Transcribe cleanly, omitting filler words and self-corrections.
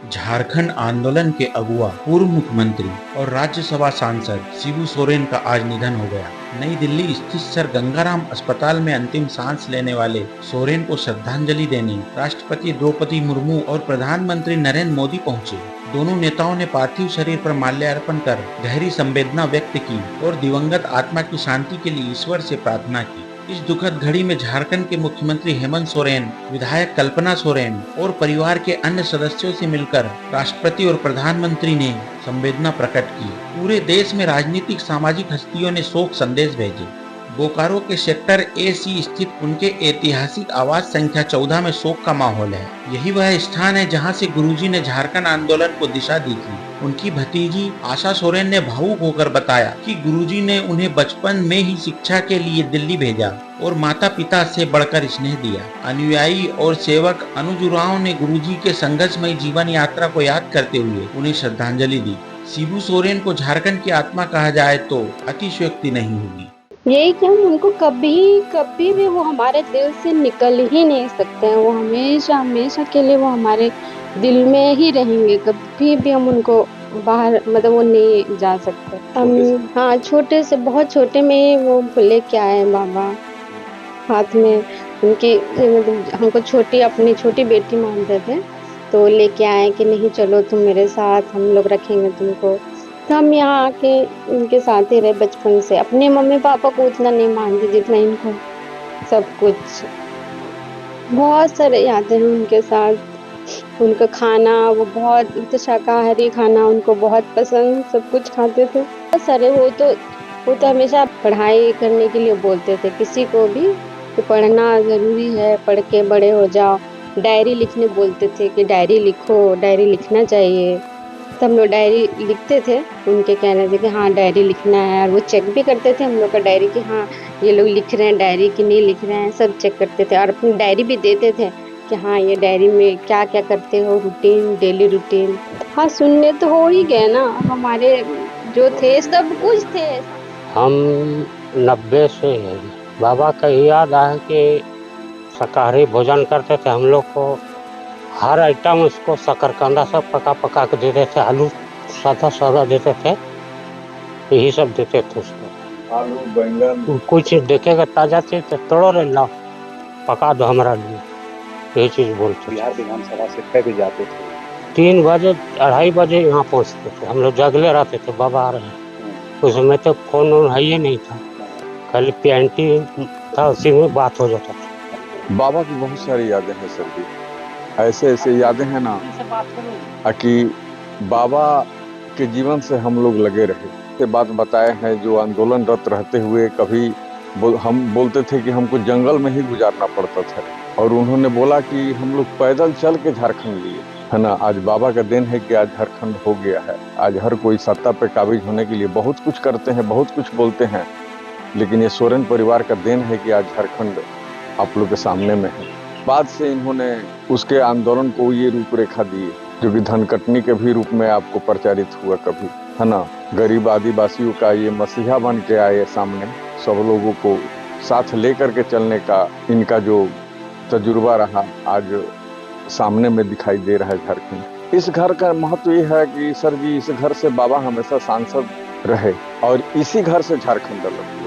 झारखंड आंदोलन के अगुआ पूर्व मुख्यमंत्री और राज्यसभा सांसद शिबू सोरेन का आज निधन हो गया। नई दिल्ली स्थित सर गंगाराम अस्पताल में अंतिम सांस लेने वाले सोरेन को श्रद्धांजलि देने राष्ट्रपति द्रौपदी मुर्मू और प्रधानमंत्री नरेंद्र मोदी पहुंचे। दोनों नेताओं ने पार्थिव शरीर पर माल्यार्पण कर गहरी संवेदना व्यक्त की और दिवंगत आत्मा की शांति के लिए ईश्वर से प्रार्थना की। इस दुखद घड़ी में झारखंड के मुख्यमंत्री हेमंत सोरेन, विधायक कल्पना सोरेन और परिवार के अन्य सदस्यों से मिलकर राष्ट्रपति और प्रधानमंत्री ने संवेदना प्रकट की। पूरे देश में राजनीतिक सामाजिक हस्तियों ने शोक संदेश भेजे। बोकारो के सेक्टर AC स्थित उनके ऐतिहासिक आवास संख्या 14 में शोक का माहौल है। यही वह स्थान है जहां से गुरुजी ने झारखंड आंदोलन को दिशा दी थी। उनकी भतीजी आशा सोरेन ने भावुक होकर बताया कि गुरुजी ने उन्हें बचपन में ही शिक्षा के लिए दिल्ली भेजा और माता पिता से बढ़कर स्नेह दिया। अनुयायी और सेवक अनुज उरांव ने गुरुजी के संघर्षमयी जीवन यात्रा को याद करते हुए उन्हें श्रद्धांजलि दी। शिबू सोरेन को झारखंड की आत्मा कहा जाए तो अतिशयोक्ति नहीं होगी। यही कि हम उनको कभी कभी भी वो हमारे दिल से निकल ही नहीं सकते हैं। वो हमेशा हमेशा के लिए वो हमारे दिल में ही रहेंगे। कभी भी हम उनको बाहर मतलब वो नहीं जा सकते। हम हाँ छोटे से बहुत छोटे में ही वो लेके आए बाबा हाथ में। उनकी मतलब हमको अपनी छोटी बेटी मानते थे, तो लेके आए कि नहीं चलो तुम मेरे साथ, हम लोग रखेंगे तुमको। तो हम यहाँ आके उनके साथ ही रहे बचपन से। अपने मम्मी पापा को उतना नहीं मानती जितना इनको सब कुछ। बहुत सारे यादें हैं उनके साथ। उनका खाना वो बहुत शाकाहारी खाना उनको बहुत पसंद, सब कुछ खाते थे। बहुत सारे वो तो हमेशा पढ़ाई करने के लिए बोलते थे किसी को भी कि पढ़ना ज़रूरी है, पढ़ के बड़े हो जाओ। डायरी लिखने बोलते थे कि डायरी लिखो, डायरी लिखना चाहिए। तो हम लोग डायरी लिखते थे, उनके कहने से कि हाँ डायरी लिखना है। और वो चेक भी करते थे हम लोग का डायरी कि हाँ ये लोग लिख रहे हैं डायरी कि नहीं लिख रहे हैं, सब चेक करते थे। और अपनी डायरी भी देते थे कि हाँ ये डायरी में क्या क्या करते हो, रूटीन, डेली रूटीन। हाँ सुनने तो हो ही गए ना, हमारे जो थे सब कुछ थे। हम 90 से बाबा का याद आया कि शाकाहारी भोजन करते थे। हम लोग को हर आइटम उसको शकरकंदा सब पका पका के देते थे, आलू सादा देते थे, यही सब देते थे उसको। आलू बैंगन कुछ देखेगा ताजा चीज तो तोड़ो रे लाओ पका दो हमारा लिए, यही चीज बोलते थे। बिहार विधानसभा से 6 बजे जाते थे, 3 बजे 2:30 बजे यहाँ पहुँचते थे। हम लोग जगले रहते थे बाबा आ रहे हैं। उस समय तो फोन है ही नहीं था, खाली PNT था, उसी में बात हो जाता था। बाबा की बहुत सारी यादें हैं सर जी। ऐसे ऐसे यादें हैं ना कि बाबा के जीवन से हम लोग लगे रहे। ये बात बताए हैं जो आंदोलनरत रहते हुए कभी हम बोलते थे कि हमको जंगल में ही गुजारना पड़ता था, और उन्होंने बोला कि हम लोग पैदल चल के झारखंड लिए, है ना। आज बाबा का दिन है कि आज झारखंड हो गया है। आज हर कोई सत्ता पे काबिज होने के लिए बहुत कुछ करते हैं, बहुत कुछ बोलते हैं, लेकिन ये सोरेन परिवार का दिन है कि आज झारखंड आप लोग के सामने में है। बाद से इन्होंने उसके आंदोलन को ये रूपरेखा दी जो कि धनकटनी के भी रूप में आपको प्रचारित हुआ कभी, है ना। गरीब आदिवासियों का ये मसीहा बन के आए सामने, सब लोगों को साथ लेकर के चलने का इनका जो तजुर्बा रहा आज सामने में दिखाई दे रहा है झारखंड। इस घर का महत्व ये है कि सर जी इस घर से बाबा हमेशा सांसद रहे और इसी घर से झारखंड अलग हुआ।